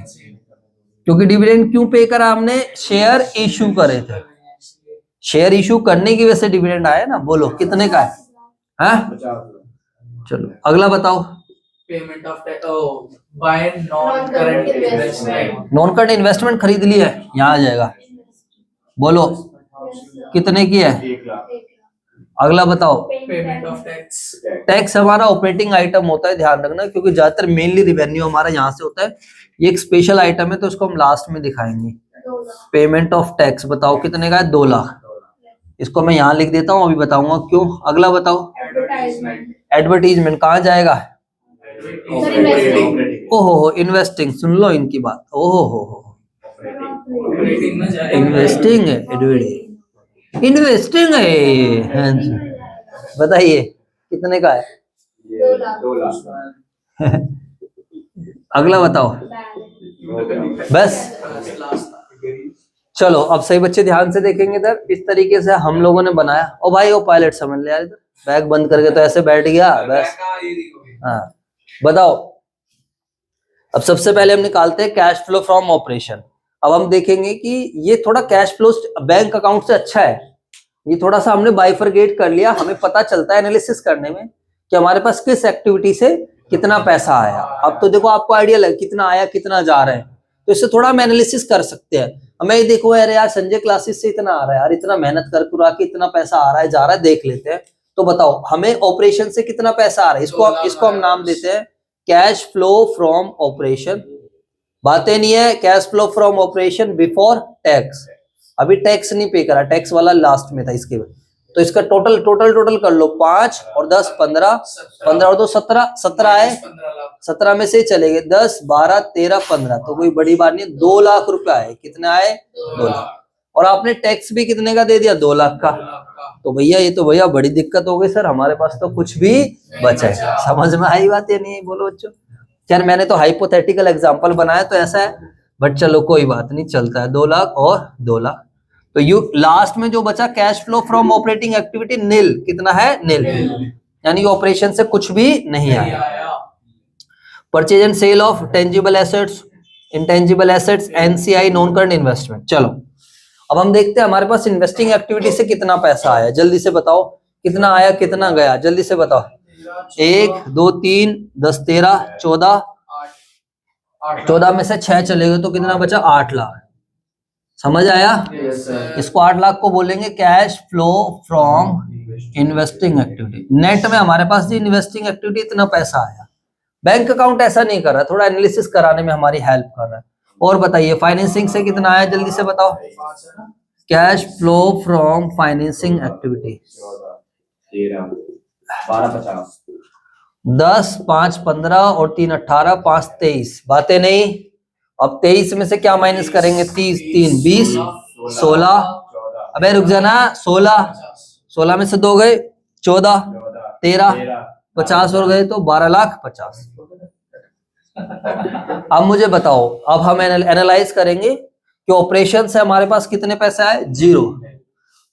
क्योंकि डिविडेंड क्यों पे करा हमने, शेयर इशू करे थे, शेयर इशू करने की वजह से डिविडेंड आया ना। बोलो कितने का है, हाँ? चलो अगला बताओ। Payment of bye non current investment, non current investment खरीद ली है, यहाँ आ जाएगा। बोलो कितने की है, 1,00,000। अगला बताओ। पेमेंट ऑफ टैक्स, टैक्स हमारा ऑपरेटिंग आइटम होता है, ध्यान रखना, क्योंकि ज्यादातर मेनली रिवेन्यू हमारा यहाँ से होता है। ये एक स्पेशल आइटम है तो इसको हम लास्ट में दिखाएंगे। पेमेंट ऑफ टैक्स बताओ कितने का है, 2 लाख। इसको मैं यहाँ लिख देता हूँ, अभी बताऊंगा क्यों। अगला बताओ। एडवर्टाइजमेंट, एडवर्टीजमेंट कहाँ जाएगा, ऑपरेटिंग ओहो इन्वेस्टिंग, सुन लो इनकी बात, ओहो हो ऑपरेटिंग में जाएगा। इन्वेस्टिंग है, इन्वेस्टिंग है, हाँ जी। बताइए कितने का है, 2,00,000। अगला बताओ। बस चलो अब सही बच्चे ध्यान से देखेंगे इधर, इस तरीके से हम लोगों ने बनाया। ओ भाई वो पायलट समझ ले यार, इधर बैग बंद करके तो ऐसे बैठ गया बस। हाँ बताओ। अब सबसे पहले हम निकालते हैं कैश फ्लो फ्रॉम ऑपरेशन। अब हम देखेंगे कि ये थोड़ा कैश फ्लो बैंक अकाउंट से अच्छा है, ये थोड़ा सा हमने बाइफरगेट कर लिया, हमें पता चलता है एनालिसिस करने में कि हमारे पास किस एक्टिविटी से कितना पैसा आया। अब तो देखो आपको आइडिया लग कितना आया कितना जा रहा है, तो इससे थोड़ा हम एनालिसिस कर सकते हैं। हमें ये देखो यार, संजय क्लासेस से इतना आ रहा है यार, इतना मेहनत कर कुरा के इतना पैसा आ रहा है जा रहा है, देख लेते हैं। तो बताओ हमें ऑपरेशन से कितना पैसा आ रहा है, इसको हम नाम देते हैं कैश फ्लो फ्रॉम ऑपरेशन। बातें नहीं है, cash flow from operation before tax. अभी टैक्स नहीं पे करा, टैक्स वाला लास्ट में था इसके। तो इसका टोटल कर लो, 5 और 10 15, 15 और 2 17, 17 आए, 17 में से चले गए 10 12 13 15, तो कोई बड़ी बात नहीं। 2 लाख रुपए आए, कितने आए, 2 लाख। और आपने टैक्स भी कितने का दे दिया, 2 लाख का। तो भैया ये तो भैया बड़ी दिक्कत हो गई सर, हमारे पास तो कुछ भी बचा है। समझ में आई बात या नहीं, बोलो बच्चों। यार मैंने तो हाइपोथेटिकल एग्जांपल बनाया तो ऐसा है, बट चलो कोई बात नहीं, चलता है। 2 लाख और 2 लाख, तो यू लास्ट में जो बचा cash flow from operating activity nil, कितना है, नील, यानी ऑपरेशन से कुछ भी नहीं आया। Purchase and sale of tangible assets, intangible assets, NCI, non current investment. चलो अब हम देखते हैं हमारे पास इन्वेस्टिंग एक्टिविटी से कितना पैसा आया, जल्दी से बताओ कितना आया कितना गया, जल्दी से बताओ। 1 2 3 10 13 14, 14 में से 6 चले गए तो कितना बचा, 8 लाख। समझ आया। इसको 8 लाख को बोलेंगे cash flow from investing activity. Net में हमारे पास जी इन्वेस्टिंग एक्टिविटी इतना पैसा आया। बैंक अकाउंट ऐसा नहीं कर रहा, थोड़ा एनालिसिस कराने में हमारी हेल्प कर रहा है। और बताइए फाइनेंसिंग से कितना आया, जल्दी से बताओ। Cash flow from financing activity 13 12 50, 10 5 15 और 3 18, 5 23, बातें नहीं। अब 23 में से क्या माइनस करेंगे, 30 3 20 16, अबे रुक जाना, 16 में से 2 गए 14 13 50 और गए तो 12 लाख 50। अब मुझे बताओ, अब हम एनालाइज करेंगे कि ऑपरेशन से हमारे पास कितने पैसे आए, 0,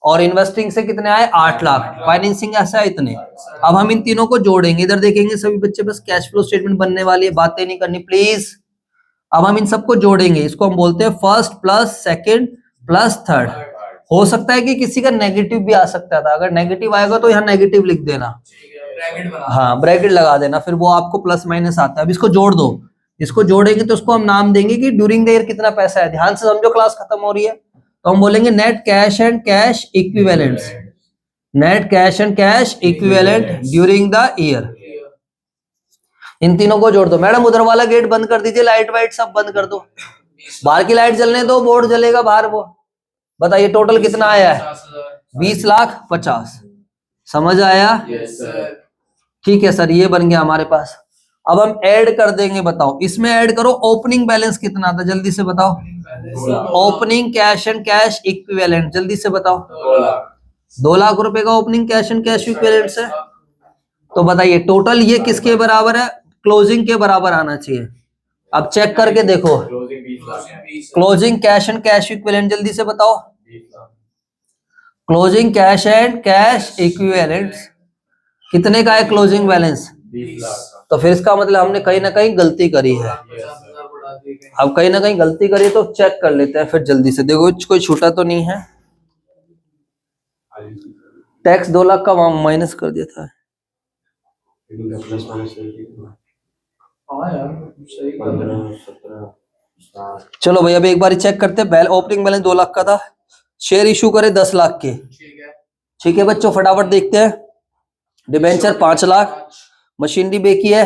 और इन्वेस्टिंग से कितने आए, 8 लाख, फाइनेंसिंग ऐसा है इतने। अब हम इन तीनों को जोड़ेंगे, इधर देखेंगे सभी बच्चे, बस कैश फ्लो स्टेटमेंट बनने वाली है, बातें नहीं करनी प्लीज। अब हम इन सबको जोड़ेंगे, इसको हम बोलते हैं first plus second plus third. हो सकता है कि किसी का नेगेटिव भी आ सकता था, अगर नेगेटिव आएगा तो यहाँ नेगेटिव लिख देना, हाँ ब्रैकेट लगा देना, फिर वो आपको प्लस माइनस आता है। अब इसको जोड़ दो, इसको जोड़ेंगे तो उसको हम नाम देंगे कि ड्यूरिंग द ईयर कितना पैसा है। ध्यान से समझो, क्लास खत्म हो रही है तो हम बोलेंगे net cash and cash equivalents, net cash and cash equivalent during the year. इन तीनों को जोड़ दो। मैडम उधर वाला गेट बंद कर दीजिए, लाइट वाइट सब बंद कर दो, बाहर की लाइट जलने दो, बोर्ड जलेगा बाहर वो। बताइए टोटल कितना आया है, 20 लाख 50। समझ आया, ठीक है सर, ये बन गया हमारे पास। अब हम ऐड कर देंगे, बताओ इसमें ऐड करो ओपनिंग बैलेंस कितना था, जल्दी से बताओ। Opening cash and cash equivalent, जल्दी से बताओ। 2 लाख रुपए का opening cash and cash equivalent है। तो बताइए टोटल ये किसके बराबर है, क्लोजिंग के बराबर आना चाहिए। अब चेक करके देखो, closing cash and cash equivalent, जल्दी से बताओ। Closing cash and cash equivalent कितने का है, क्लोजिंग बैलेंस 20 लाख। तो फिर इसका मतलब हमने कहीं ना कहीं गलती करी है। ठीक है। अब कहीं ना कहीं गलती करिए तो चेक कर लेते हैं फिर जल्दी से। देखो कोई छूटा तो नहीं है। टैक्स 2 लाख का माइनस कर दिया था। प्लस माइनस हाँ यार सही कर रहे हो। 15 17 7 चलो भैया अभी एक बार चेक करते हैं। ओपनिंग बैलेंस 2 लाख का था, शेयर इशू करे 10 लाख के। ठीक है। ठीक है बच्चों फटाफट देखते हैं। डिबेंचर 5 लाख, मशीनरी बेची है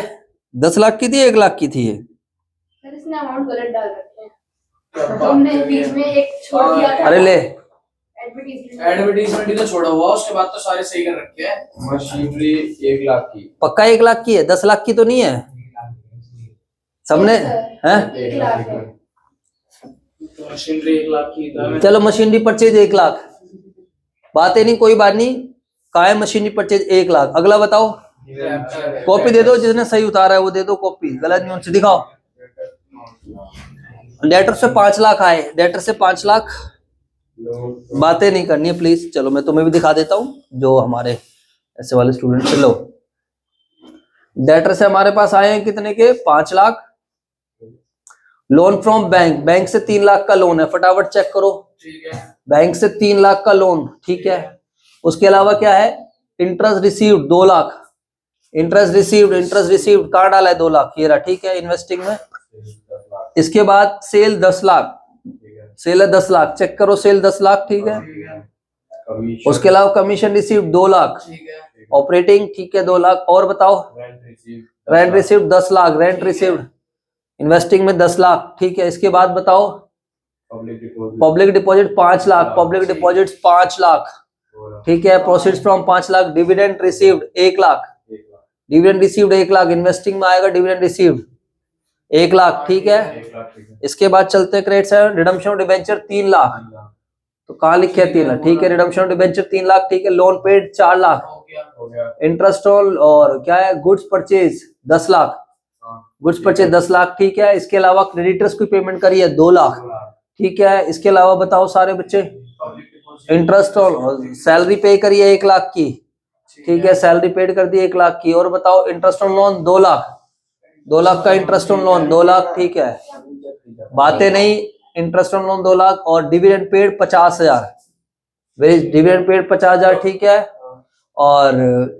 10 लाख की थी 1 लाख की थी ये। सर इसने अमाउंट गलत डाल रखे हैं। क्या बात हमने कर रही बीच है? में एक छोड़ दिया था। अरे ले एडवर्टाइजमेंट। एडवर्टीजमेंट ही तो छोड़ा हुआ, उसके बाद तो सारे सही कर रखे हैं। मशीनरी 1 लाख की। पक्का 1 लाख की है, 10 लाख की तो नहीं है सबने हैं? 1 लाख है। तो मशीनरी 1 लाख की था। चलो मशीनरी परचेज 1 लाख, बात ही नहीं, कोई बात नहीं। कहाँ है मशीनरी परचेज 1 लाख? अगला बताओ। कॉपी दे दो, जिसने सही उतारा है वो दे दो कॉपी, गलत नहीं उनसे दिखाओ। डेटर से 5 लाख आए, डेटर से 5 लाख। बातें नहीं करनी है प्लीज। चलो मैं तुम्हें भी दिखा देता हूँ जो हमारे ऐसे वाले स्टूडेंट से। लो डेटर से हमारे पास आए हैं कितने के? 5 lakh. Loan from bank, bank से 3 लाख का लोन है, फटाफट चेक करो। ठीक है। बैंक से 3 लाख का लोन, ठीक है। उसके अलावा क्या है? Interest received 2 lakh. Interest received कहाँ डाला है? 2 लाख, ये रहा, ठीक है, इन्वेस्टिंग में। इसके बाद सेल 10 लाख, सेल है 10 लाख, चेक करो सेल 10 लाख, ठीक है। उसके अलावा कमीशन रिसीव्ड 2 लाख, ठीक है। ऑपरेटिंग, ठीक है 2 लाख। और बताओ। Rent received 10 lakh, rent received, investing में 10 लाख, ठीक है। इसके बाद बताओ। Public deposit 5 lakh, public deposit 5 lakh, ठीक है। Proceeds from 5 lakh, dividend received 1 lakh, dividend received 1 lakh, investing में आएगा डिविडेंड रिसीव्ड 1 लाख, ठीक है। इसके बाद चलते हैं credit side. Redemption debenture 3 lakh, तो कहाँ लिखे है 3 लाख, ठीक है। रिडम्पशन डिबेंचर 3 लाख, ठीक है। लोन पेड 4 लाख, हो गया। इंटरेस्ट और क्या है? Goods purchase 10 lakh, goods purchase 10 lakh, ठीक है। इसके अलावा क्रेडिटर्स की पेमेंट करी है 2 लाख, ठीक है। इसके अलावा बताओ सारे बच्चे। इंटरेस्ट और सैलरी पे करी है 1 लाख की, ठीक है, सैलरी पेड कर दी 1 लाख की। और बताओ interest on loan 2 lakh, 2 lakh का इंटरेस्ट ऑन लोन 2 लाख, ठीक है। बातें नहीं, इंटरेस्ट ऑन लोन 2 लाख और डिविडेंड पेड 50,000, डिविडेंड पेड 50,000, ठीक है। और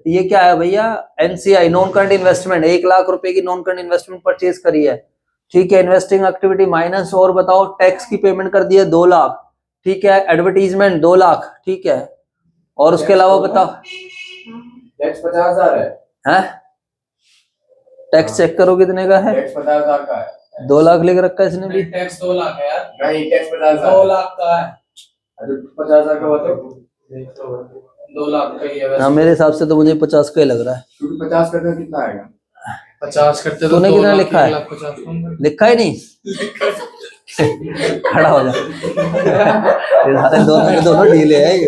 ये क्या है भैया? NCI non current investment 1 lakh रुपए की नॉन करंट इन्वेस्टमेंट परचेज करी है, ठीक है। Investing activity minus. और बताओ टैक्स की पेमेंट कर दी है 2 लाख, ठीक है। एडवर्टीजमेंट 2 लाख, ठीक है। और उसके अलावा बताओ। टैक्स 50,000 है। टैक्स चेक करो कितने का है? टैक्स 50,000 का है। 2 लाख लिख रखा है इसने भी। टैक्स 2 लाख है यार। नहीं टैक्स 50,000 2 लाख का है। अरे 50,000 का हुआ तो 2 लाख का ही है वैसे। हाँ मेरे हिसाब से तो मुझे 50 का ही लग रहा है। क्योंकि 50 करता कितना आएगा? 50 करते तो तूने 2 कितना लाख, लिखा है? 1,50,000 कम कर। लिखा ही नहीं। खड़ा हो जा। ये सारे दोनों ढीले है ये।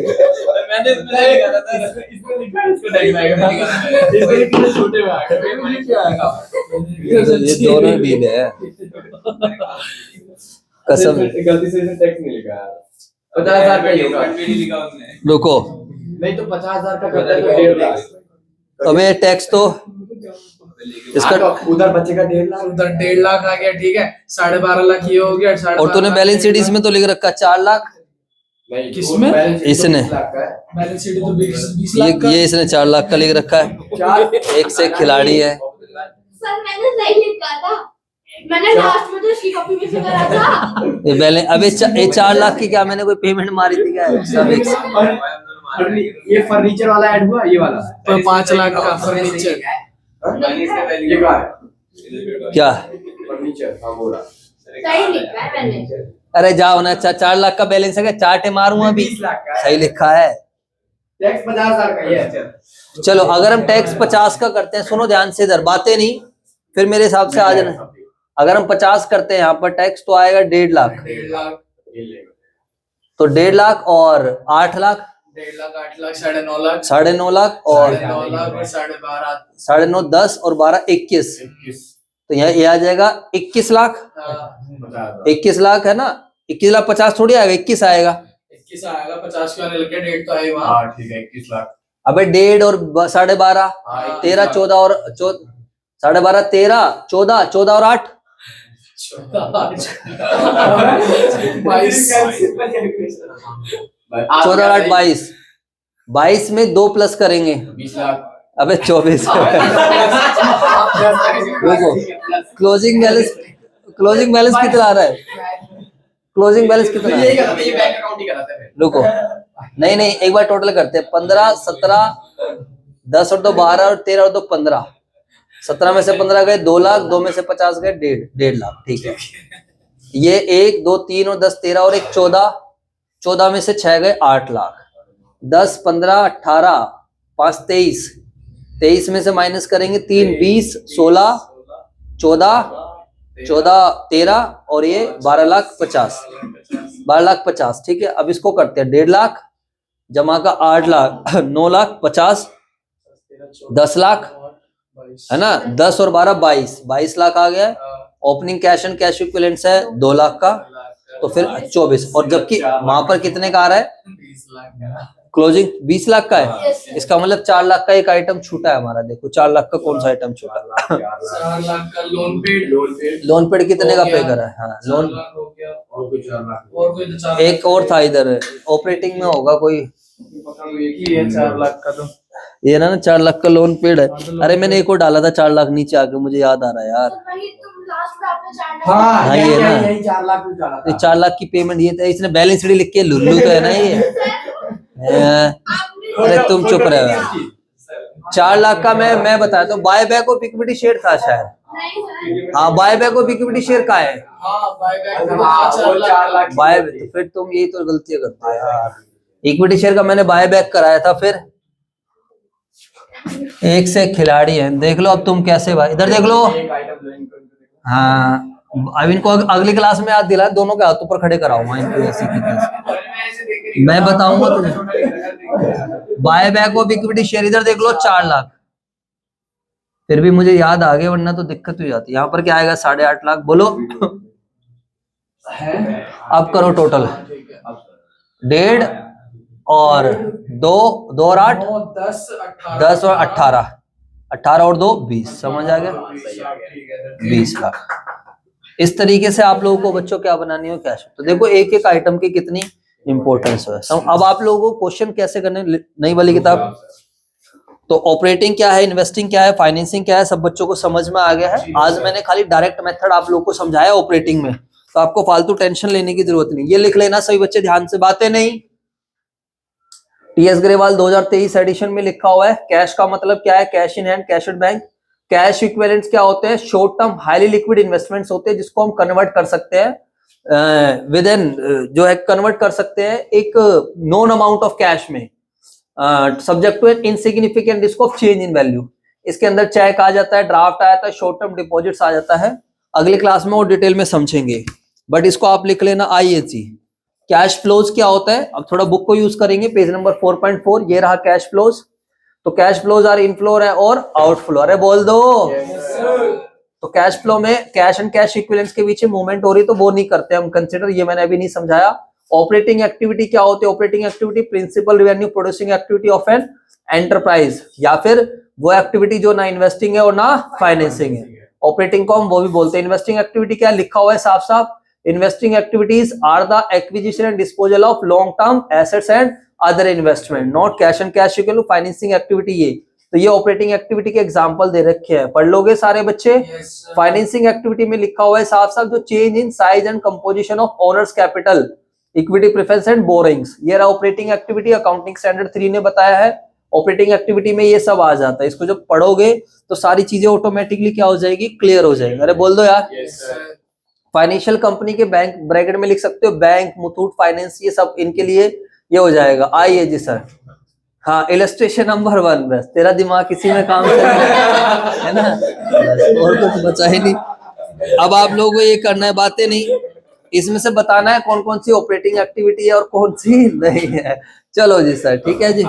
मैंने लिखा था इसमें लिखा है, इसको नहीं आएगा। इसमें लिखा छोटे में आएगा, फिर मुझे क्या आएगा? ये दोनों ढीले हैं कसम। गलती से इसने टैक्स नहीं लिखा यार। 50,000 का ही होगा। रुको, नहीं तो 50,000 का करता है तो 1.5 लाख। अबे टैक्स तो इसका। तो उधर बच्चे का 1.5 लाख, उधर 1.5 लाख आ गया, ठीक है। 12.5 लाख ये हो गया। और तूने बैलेंस शीट इसमें तो लिख रखा 4 लाख। नहीं किसमें? बैलेंस शीट तो इसने। 20 लाख का है। बैलेंस शीट तो 20 लाख का। ये इसने 4 लाख का लिख रखा है। चार एक से एक खिलाड़ी है। सर मैंने सही लिखा था, मैंने लास्ट में तो इसकी कॉपी में से करा था। ये बैलेंस अबे ये 4 लाख की क्या मैंने कोई पेमेंट मारी थी क्या? सब एक से। ये फर्नीचर वाला ऐड हुआ, ये वाला तो 5 लाख का फर्नीचर। ये कहाँ है? क्या? फर्नीचर, हाँ बोला। सही लिखा है मैंने। अरे जाओ ना, 4 लाख का बैलेंस है, चाटे मारूंगा अभी। 20 लाख का है। सही लिखा है। टैक्स 50,000 का ही है। चलो अगर हम टैक्स 50 का करते हैं, सुनो ध्यान से इधर, बातें नहीं फिर मेरे हिसाब से आ जाना। अगर हम 50 करते हैं यहाँ पर टैक्स तो आएगा 1.5 लाख, 1.5 लाख, तो 1.5 लाख और 8 लाख, 1.5 लाख, 8 लाख, 9.5 लाख, 9.5 लाख और 9.5 लाख और 12.5। 9.5 10 और 12 21, तो यहाँ ये आ जाएगा 21 लाख। 21 लाख है ना, 21 लाख 50 थोड़ी आएगा, 21 आएगा। 21 आएगा, 50 क्यों आने लगे? 1.5 तो आएगा। हाँ ठीक है 21 लाख। अबे 1.5 और 12.5 13 14 और 12.5 13 14 14 और 8 चौदह आठ 22, 22 में 2 प्लस करेंगे 20 लाख। अबे 24। देखो क्लोजिंग बैलेंस कितना आ रहा है, क्लोजिंग बैलेंस कितना यही है? कराता है, ये बैंक अकाउंट ही कराता है। रुको, नहीं एक बार टोटल करते हैं। 15 17 10 और 2 12 और 13 और 2 15, 17 में से 15 गए 2 लाख, 2 में से 50 गए 1.5 लाख। ठीक है, ये 1 2 3 और 10 13 और 1 14, 14 में से 6 गए 8 लाख, 10 15 18 5 23, 23 में से माइनस करेंगे 3 20 16 14 13 और ये 12 लाख 50, 12 लाख 50। ठीक है, अब इसको करते हैं 1.5 लाख जमा का 8 लाख 9 लाख 50, 10 लाख है ना, 10 और 12 22 लाख आ गया। Opening cash and cash equivalents है 2 लाख का, तो फिर 24, और जबकि वहां पर कितने का आ रहा है, क्लोजिंग 20 लाख का है। इसका मतलब 4 लाख का एक आइटम छूटा है हमारा। देखो 4 लाख का कौन सा आइटम छूटा है? 4 लाख का लोन पेड लोन पेड कितने का पे करा है? हाँ, लोन हो गया, और कुछ 4 लाख। और कोई तो 4 एक और था इधर ऑपरेटिंग में होगा कोई, एक ही है 4 लाख का। तो ये ना 4 लाख का लोन पेड है। अरे मैंने एक और डाला था 4 लाख नीचे आके, मुझे याद आ रहा है यार। वही तुम लास्ट में आपने चार्ट हाँ, ये ना यही 4 लाख भी डाला ये था। 4 लाख की पेमेंट, ये इसने बैलेंस शीट लिख के लुल्लू तो है ना ये। अरे तुम चुप रहे। 4 लाख का मैं बताया तो buy back of equity share था शायद। नहीं सर, हाँ, buy back of equity share का है। हाँ बायबैक हाँ, वो 4 लाख। बाय, तो फिर तुम यही तो गलतियां करते हो यार। इक्विटी शेयर का मैंने बाय बैक कराया था। फिर एक से एक खिलाड़ी है, देख लो अब तुम कैसे भाई, इधर देख लो। एक आइटम ज्वाइन कर दो। हाँ, अब इनको अगली क्लास में याद दिला, दोनों के हाथों पर खड़े कराऊंगा इनको ऐसे की तैसे। मैं बताऊंगा तुम्हें buy back of equity share. इधर देख लो 4 लाख, फिर भी मुझे याद आ गया, वरना तो दिक्कत हो जाती। यहाँ पर क्या आएगा 8.5 लाख, बोलो। अब करो टोटल, 1.5 और 2 2 और 8 10 10 और 18, 18 और 2 20, समझ आ गया 20 लाख। इस तरीके से आप लोगों को बच्चों क्या बनानी हो, कैश। तो देखो एक एक आइटम की कितनी इंपॉर्टेंस है। अब आप लोगों को क्वेश्चन कैसे करने, नई वाली किताब। तो ऑपरेटिंग क्या है, इन्वेस्टिंग क्या है, फाइनेंसिंग क्या है, सब बच्चों को समझ में आ गया है। आज मैंने खाली डायरेक्ट मेथड आप लोगों को समझाया ऑपरेटिंग में, तो आपको फालतू टेंशन लेने की जरूरत नहीं। ये लिख लेना सभी बच्चे ध्यान से, बातें नहीं। टीएस ग्रेवाल 2023 एडिशन में लिखा हुआ है। कैश का मतलब क्या है, cash in hand, cash at bank. Cash equivalents क्या होते हैं, short term highly liquid investments होते हैं, जिसको हम कन्वर्ट कर सकते हैं विद इन, जो है कन्वर्ट कर सकते हैं एक नोन अमाउंट ऑफ कैश में, subject to an insignificant risk of change in value. इसके अंदर चेक आ जाता है, ड्राफ्ट आ जाता है, शॉर्ट टर्म डिपॉजिट्स आ जाता है। अगली क्लास में और डिटेल में समझेंगे, बट इसको आप लिख लेना आईएसी। कैश फ्लोज क्या होता है, अब थोड़ा बुक को यूज करेंगे, पेज नंबर 4.4, ये रहा कैश फ्लोज। तो कैश फ्लोज आर इनफ्लो है और आउटफ्लो। अरे बोल दो। तो कैश फ्लो में कैश एंड कैश इक्विवेलेंट्स के बीच मूवमेंट हो रही, तो वो नहीं करते हम कंसिडर, ये मैंने अभी नहीं समझाया। ऑपरेटिंग एक्टिविटी क्या होती है, operating activity principal revenue producing activity of an enterprise, या फिर वो एक्टिविटी जो ना इन्वेस्टिंग है और ना फाइनेंसिंग है। ऑपरेटिंग को हम वो भी बोलते हैं। इन्वेस्टिंग एक्टिविटी क्या लिखा हुआ है साफ साफ, investing activities are the acquisition and disposal of long term assets and other investment, not cash and cash equal to financing activity. ये तो ये ऑपरेटिंग एक्टिविटी के एग्जांपल दे रखे हैं, पढ़ लोगे सारे बच्चे। फाइनेंसिंग एक्टिविटी में लिखा हुआ है साफ साफ, जो change in size and composition of owners capital, equity preference and borings, ये रहा ऑपरेटिंग एक्टिविटी। अकाउंटिंग स्टैंडर्ड 3 ने बताया है ऑपरेटिंग एक्टिविटी में ये सब आ जाता है। इसको जब पढ़ोगे तो सारी चीजें ऑटोमेटिकली क्या हो जाएगी, क्लियर हो जाएगी। अरे बोल दो यार। फाइनेंशियल कंपनी के बैंक ब्रैकेट में लिख सकते हो, बैंक, मुथूट फाइनेंस, ये सब इनके लिए ये हो जाएगा। आइए जी सर। हाँ, इलस्ट्रेशन नंबर 1, बस तेरा दिमाग किसी में काम कर है ना, और कुछ बचा ही नहीं। अब आप लोगों को ये करना है, बातें नहीं, इसमें से बताना है कौन कौन सी ऑपरेटिंग एक्टिविटी है और कौन सी नहीं है। चलो जी सर, ठीक है जी।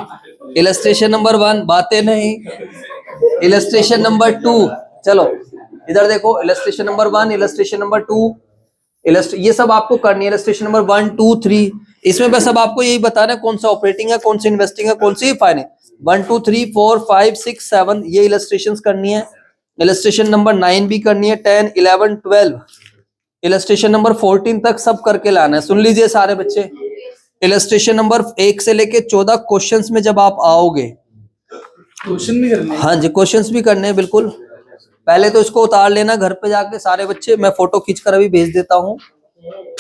इलस्ट्रेशन नंबर 1 बातें नहीं, इलस्ट्रेशन नंबर 2 चलो इधर देखो, इलस्ट्रेशन नंबर 1, इलस्ट्रेशन नंबर 2, ये सब आपको करनी है। इलस्ट्रेशन नंबर 1 2 3, इसमें बस अब आपको यही बताना है कौन सा ऑपरेटिंग है, कौन सी इन्वेस्टिंग है, कौन सी फाइनेंस। 1 2 3 4 5 6 7 ये इलस्ट्रेशंस करनी है। इलस्ट्रेशन नंबर 9 भी करनी है, 10 11 12 इलस्ट्रेशन नंबर 14 तक सब करके लाना है। सुन लीजिए सारे बच्चे, इलस्ट्रेशन नंबर 1 से लेके 14 क्वेश्चंस में जब आप आओगे, क्वेश्चन भी करने हैं। हाँ जी क्वेश्चंस भी करने हैं बिल्कुल। पहले तो इसको उतार लेना घर पे जाके सारे बच्चे, मैं फोटो खींचकर अभी भेज देता हूँ।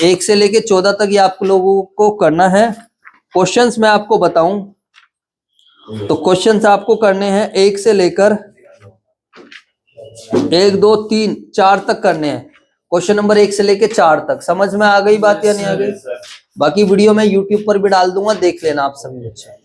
1 से लेके 14 तक ये आप लोगों को करना है। क्वेश्चंस मैं आपको बताऊं तो क्वेश्चंस आपको करने हैं 1 से लेकर 1 2 3 4 तक करने हैं। क्वेश्चन नंबर 1 से लेके 4 तक। समझ में आ गई बात या नहीं आ गई? बाकी वीडियो मैं यूट्यूब पर भी डाल दूंगा, देख लेना आप सभी बच्चे।